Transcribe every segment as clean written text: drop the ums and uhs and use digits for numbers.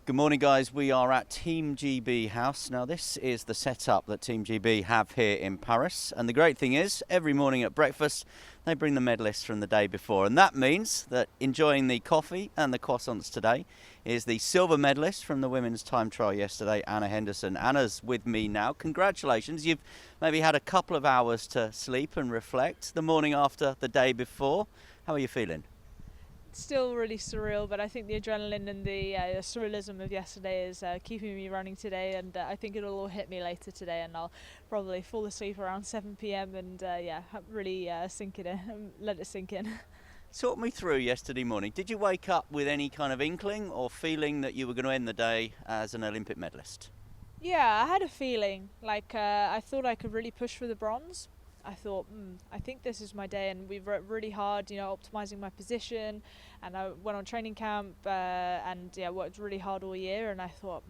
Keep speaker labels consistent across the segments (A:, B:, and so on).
A: Good morning, guys. We are at Team GB House. Now, this is the setup that Team GB have here in Paris. And the great thing is, every morning at breakfast, they bring the medalists from the day before. And that means that enjoying the coffee and the croissants today is the silver medalist from the women's time trial yesterday, Anna Henderson. Anna's with me now. Congratulations. You've maybe had a couple of hours to sleep and reflect the morning after the day before. How are you feeling?
B: Still really surreal, but I think the adrenaline and the surrealism of yesterday is keeping me running today, and I think it'll all hit me later today, and I'll probably fall asleep around 7 p.m. and really sink it in, let it sink in.
A: Talk me through yesterday morning. Did you wake up with any kind of inkling or feeling that you were going to end the day as an Olympic medalist?
B: Yeah, I had a feeling like I thought I could really push for the bronze. I thought, I think this is my day, and we worked really hard, optimizing my position, and I went on training camp and worked really hard all year, and I thought,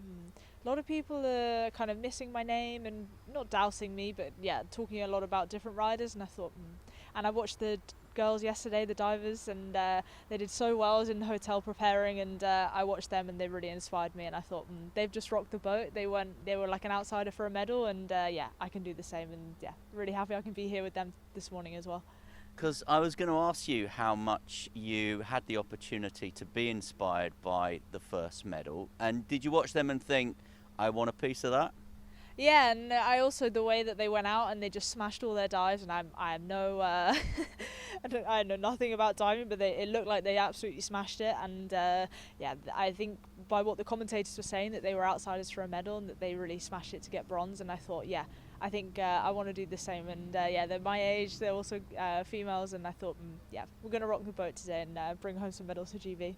B: a lot of people are kind of missing my name and not dousing me, but talking a lot about different riders, and I thought, and I watched the girls yesterday, the divers, and they did so well. I was in the hotel preparing, and I watched them, and they really inspired me, and I thought, they've just rocked the boat. They were like an outsider for a medal, and I can do the same, and really happy I can be here with them this morning as well.
A: Because I was going to ask you how much you had the opportunity to be inspired by the first medal, and did you watch them and think, I want a piece of that?
B: Yeah, and I also, the way that they went out and they just smashed all their dives, and I know nothing about diving, but it looked like they absolutely smashed it, and I think by what the commentators were saying, that they were outsiders for a medal and that they really smashed it to get bronze, and I thought, I think I want to do the same, and they're my age, they're also females, and I thought, we're going to rock the boat today and bring home some medals for GB.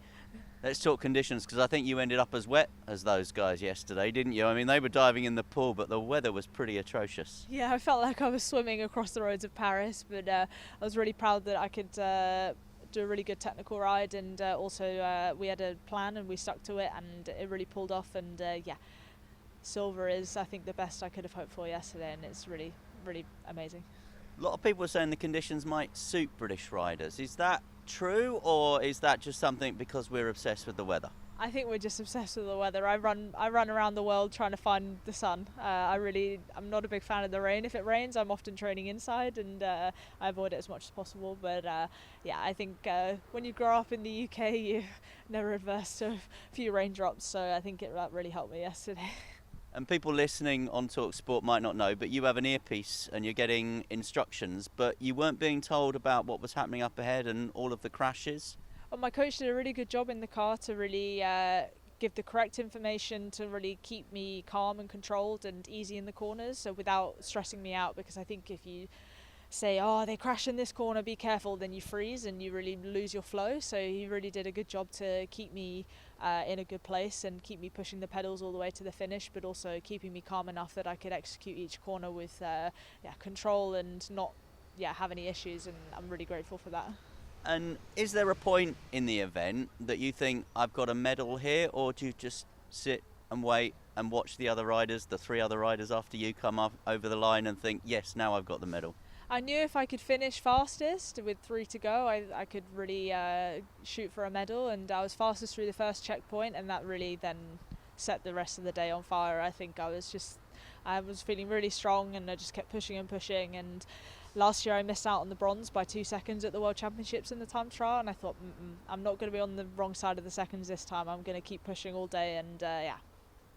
A: Let's talk conditions, because I think you ended up as wet as those guys yesterday, didn't you? I mean, they were diving in the pool, but the weather was pretty atrocious.
B: Yeah, I felt like I was swimming across the roads of Paris, but I was really proud that I could do a really good technical ride, and also we had a plan and we stuck to it, and it really pulled off, and silver is, I think, the best I could have hoped for yesterday, and it's really, really amazing.
A: A lot of people are saying the conditions might suit British riders. Is that true, or is that just something because we're obsessed with the weather?
B: I think we're just obsessed with the weather. I run around the world trying to find the sun. I'm not a big fan of the rain. If it rains, I'm often training inside, and I avoid it as much as possible. But I think when you grow up in the UK, you're never adverse to a few raindrops. So I think that really helped me yesterday.
A: And people listening on talkSPORT might not know, but you have an earpiece and you're getting instructions, but you weren't being told about what was happening up ahead and all of the crashes.
B: Well, my coach did a really good job in the car to really give the correct information to really keep me calm and controlled and easy in the corners, so without stressing me out, because I think if you say, they crash in this corner, be careful, then you freeze and you really lose your flow. So he really did a good job to keep me in a good place and keep me pushing the pedals all the way to the finish, but also keeping me calm enough that I could execute each corner with control and not have any issues, and I'm really grateful for that.
A: And is there a point in the event that you think, I've got a medal here, or do you just sit and wait and watch the other riders, the three other riders after you come up over the line, and think, yes, now I've got the medal?
B: I knew if I could finish fastest with 3 to go, I could really shoot for a medal, and I was fastest through the first checkpoint, and that really then set the rest of the day on fire. I think I was feeling really strong, and I just kept pushing and pushing, and last year I missed out on the bronze by 2 seconds at the World Championships in the time trial, and I thought, I'm not going to be on the wrong side of the seconds this time. I'm going to keep pushing all day, and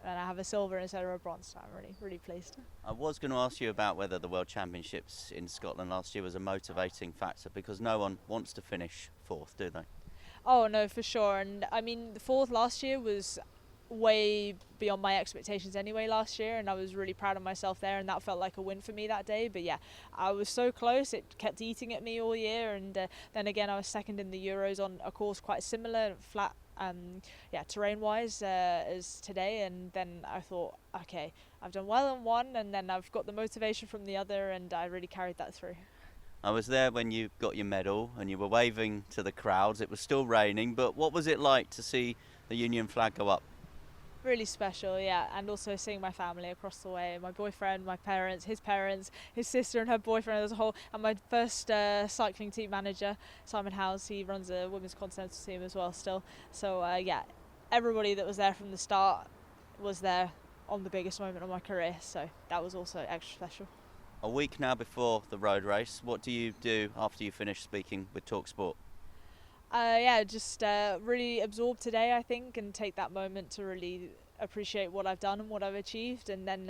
B: and I have a silver instead of a bronze, so I'm really, really pleased.
A: I was going to ask you about whether the World Championships in Scotland last year was a motivating factor, because no one wants to finish fourth, do they?
B: Oh no, for sure. And I mean, the fourth last year was way beyond my expectations anyway last year, and I was really proud of myself there, and that felt like a win for me that day. But I was so close, it kept eating at me all year, and then again I was second in the Euros on a course quite similar, flat terrain wise as today, and then I thought, okay, I've done well on one, and then I've got the motivation from the other, and I really carried that through.
A: I was there when you got your medal and you were waving to the crowds. It was still raining, but what was it like to see the Union flag go up?
B: Really special, and also seeing my family across the way, my boyfriend, my parents, his sister and her boyfriend as a whole, and my first cycling team manager, Simon Howes. He runs a women's continental team as well still, so everybody that was there from the start was there on the biggest moment of my career, so that was also extra special.
A: A week now before the road race, what do you do after you finish speaking with talkSPORT?
B: Just really absorb today, I think, and take that moment to really appreciate what I've done and what I've achieved, and then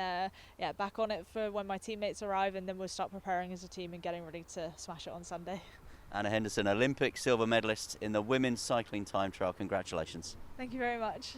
B: back on it for when my teammates arrive, and then we'll start preparing as a team and getting ready to smash it on Sunday.
A: Anna Henderson, Olympic silver medalist in the women's cycling time trial. Congratulations.
B: Thank you very much.